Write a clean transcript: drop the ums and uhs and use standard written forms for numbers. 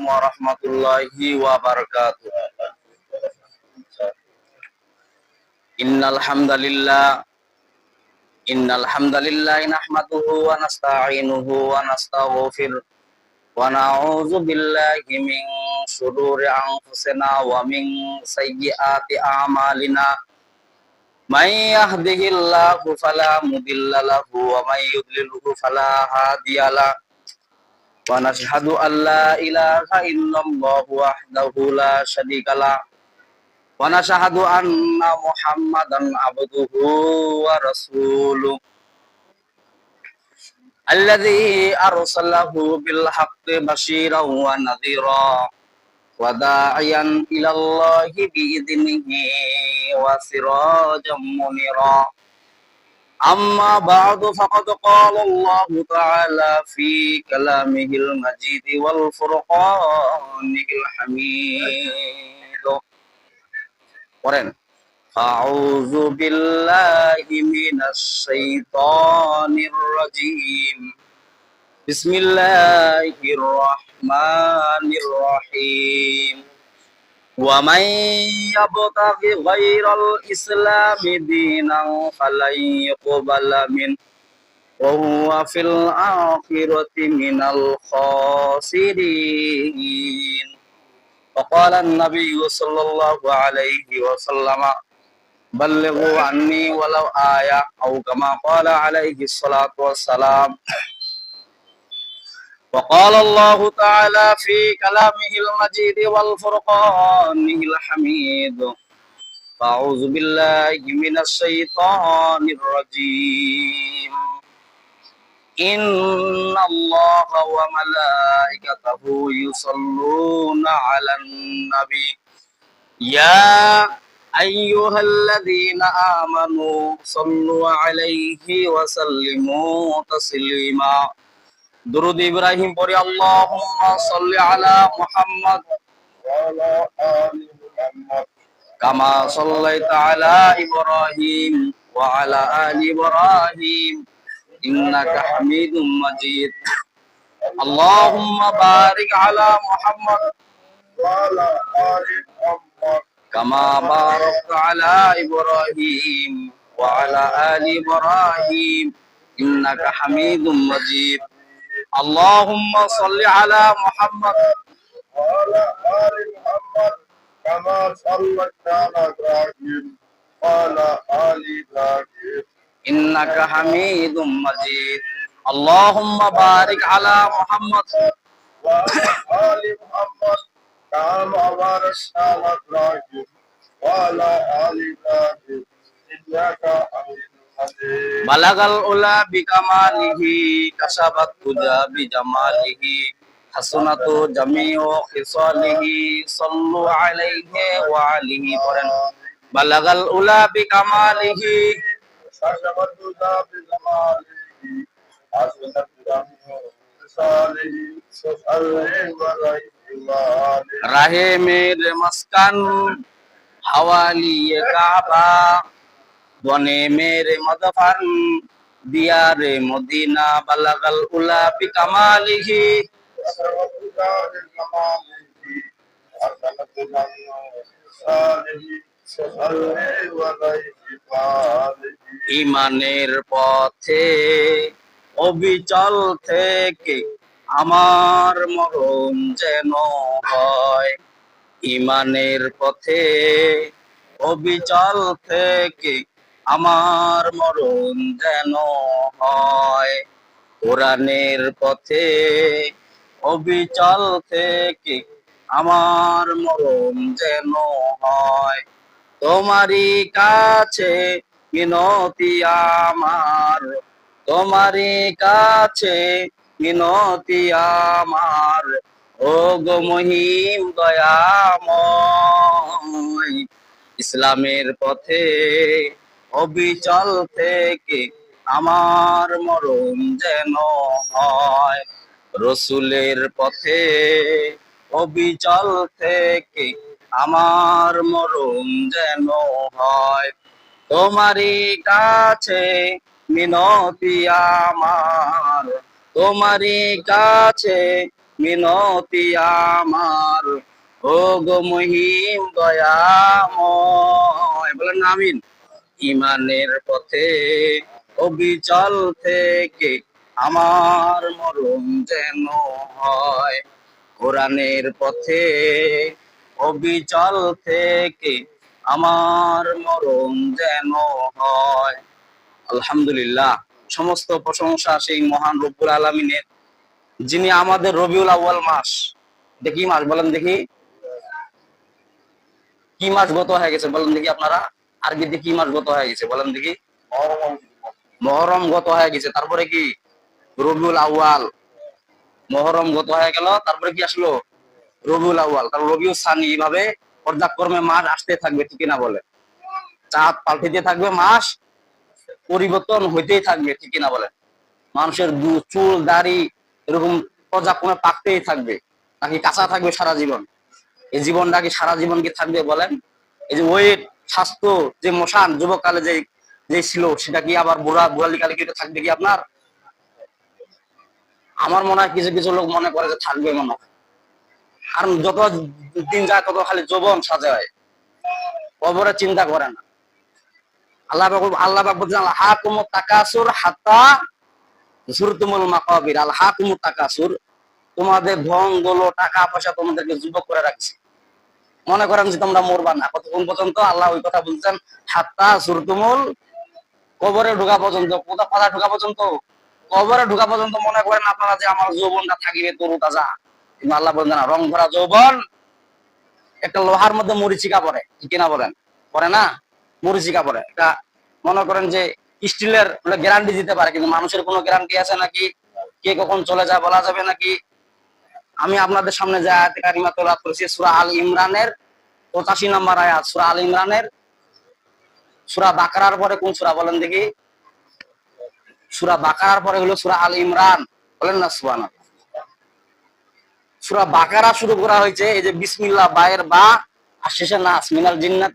warahmatullahi wabarakatuh. Innal hamdalillah nahmaduhu wa nasta'inuhu wa nastaghfiruh wa na'udzu billahi min shururi anfusina wa min sayyiati a'malina. May yahdihillahu fala mudilla lahu wa may yudlilhu fala hadiyalah. Wa nashhadu an la ilaha illallah wahdahu la syarikalah wa nashhadu anna Muhammadan abduhu wa rasuluh alladzi arsalahu bil haqqi basyiran wa nadhira wa da'iyan ila Allahi bi idnihi wa sirajan munira. Amma ba'du faqad qala Allah ta'ala fi kalamihil majid wal furqanil hamid. Qur'an. A'udzu billahi minasy syaithanir rajim. Bismillahirrahmanirrahim. Wa may yabtaghi ghairal islami dinan falan yuqbala min wa huwa fil akhirati minal khasirin. Faqala an-nabiyyu sallallahu alaihi wasallam ballighu anni walau ayah atau kama qala alaihi salatu wassalam. وقال الله تعالى في كلامه المجيد والفرقانه الحميد. أعوذ بالله من الشيطان الرجيم. إن الله وملائكته يصلون على النبي يا أيها الذين آمنوا صلوا عليه وسلموا تسليما. দুরূদ Ibrahim পড়ি আল্লাহুম্মা সাল্লি আলা মুহাম্মদ ওয়া আলা আলি মুহাম্মদ কামা সাল্লাইতা আলা ইব্রাহিম ওয়া আলা আলি ইব্রাহিম ইন্নাকা হামিদুম মাজিদ। আল্লাহুম্মা বারিক আলা মুহাম্মদ ওয়া আলা আলি মুহাম্মদ কামা বারাকতা আলা ইব্রাহিম ওয়া আলা আলি ইব্রাহিম ইন্নাকা হামিদুম মাজিদ। Allahumma salli ala Muhammad wa ala ali Muhammad kama sallaita ala Ibrahim wa ala ali Ibrahim innaka Hamidum Majid. Allahumma barik ala Muhammad wa ala ali Muhammad kama barakta ala Ibrahim wa ala ali Ibrahim innaka Hamidum. Balagal ula bikamalihi kasabat huda bijamalihi hasunatu jami'u khisalihi sallu alaihi wa alihi Quran. Balagal ula bikamalihi kasabat huda bijamalihi hasunatu jami'u khisalihi sallu alaihi wa alihi. Rahimir maskan hawali Kaaba বনে মেরে মদফান দিয়ারে Medina বালাগাল উলা বিকামালিহি ইমানের পথে অবিচল থেকে আমার মরণ যেন হয়। ইমানের পথে অবিচল থেকে আমার মরণ যেন হয়। কোরআনের পথে অবিচল থেকে আমার মরণ যেন হয়। তোমারই কাছে মিনতি আমার, তোমারই কাছে মিনতি আমার, ও গো মহিম দয়াময়। ইসলামের পথে অবিচল থেকে আমার মরণ যেন হয়। রসুলের পথে অবিচল থেকে আমার মরণ যেন হয়। তোমারই কাছে মিনতি আমার, তোমারই কাছে মিনতি আমার, ও গো মহিম দয়াময়, বলেন না আমিন। ইমানের পথে অবিচল থেকে আমার মরণ যেন হয়, কোরআনের পথে অবিচল থেকে আমার মরণ যেন হয়। আলহামদুলিল্লাহ, সমস্ত প্রশংসা সেই মহান রব্বুল আলামিনের, যিনি আমাদের রবিউল আউয়াল মাস, দেখি মাস বলেন দেখি, কি মাস গত হয়ে গেছে বলেন দেখি আপনারা, আরবিতে কি মাস গত হয়ে গেছে বলেন দেখি? মহরম গত হয়ে গেছে, তারপরে কি রবিউল আউয়াল। মহরম গত হয়ে গেল, তারপরে কি আসলো? রবিউল আউয়াল, তারপর রবিউল সানি। এইভাবে পর্যায়ক্রমে মাস আসতে থাকবে, ঠিক না বলে? চাঁদ পাল্টিতে থাকবে, মাস পরিবর্তন হইতেই থাকবে, ঠিক না বলেন? মানুষের চুল দাড়ি এরকম পর্যায়ক্রমে পাকতেই থাকবে, নাকি কাঁচা থাকবে সারা জীবন? এই জীবনটা কি সারা জীবন কি থাকবে বলেন? এই যে ওয়েট, স্বাস্থ্য, যে মশান যুবকালে যে যে ছিল, সেটা কি আবার বুড়ালি কালে কি থাকবে কি আপনার? আমার মনে হয় কিছু কিছু লোক মনে করে যে থাকবে মনে হয়, কারণ যত দিন যায় তত খালি যৌবন সাজায়, কবরে চিন্তা করে না। আল্লাহ পাক বলছেন, আল হাকুমুত তাকাসুর হাত্তা যুরতুমুল মাকাবির। আল হাকুমুত তাকাসুর, তোমাদের ধন গুলো টাকা পয়সা তোমাদেরকে যুবক করে রাখছে। মনে করেন যে তোমরা মরবা না, কতক্ষণ পর্যন্ত? আল্লাহ ওই কথা বলছেন, হাত্তা যুরতুমুল, কবরে ঢোকা পর্যন্ত। কোথায় ঢোকা পর্যন্ত? কবরে ঢোকা পর্যন্ত মনে করেন আপনারা যে আমার যৌবনটা থাকিবে তরু তাজা, কিন্তু আল্লাহ বলেন না, রং ভরা যৌবন একটা লোহার মধ্যে মরিচিকা পড়ে, ঠিক না বলেন? পড়ে না? মরিচিকা পড়ে। এটা মনে করেন যে স্টিলের গ্যারান্টি দিতে পারে, কিন্তু মানুষের কোনো গ্যারান্টি আছে নাকি? কে কখন চলে যায় বলা যাবে নাকি? আমি আপনাদের সামনে যে আয়াতে কারিমা তেলাওয়াত করেছি, সূরা আল ইমরানের 85 নম্বর আয়াত। সূরা আল ইমরানের, সূরা বাকারার পরে কোন সূরা বলেন দেখি? সূরা বাকারার পরে হলো সূরা আল ইমরান, বলেন না সুবহানাল্লাহ। সূরা বাকারা শুরু করা হয়েছে এই যে বিসমিল্লাহ, বায়ের বা, আর শেষে নাস, মিনাল জিন্নাত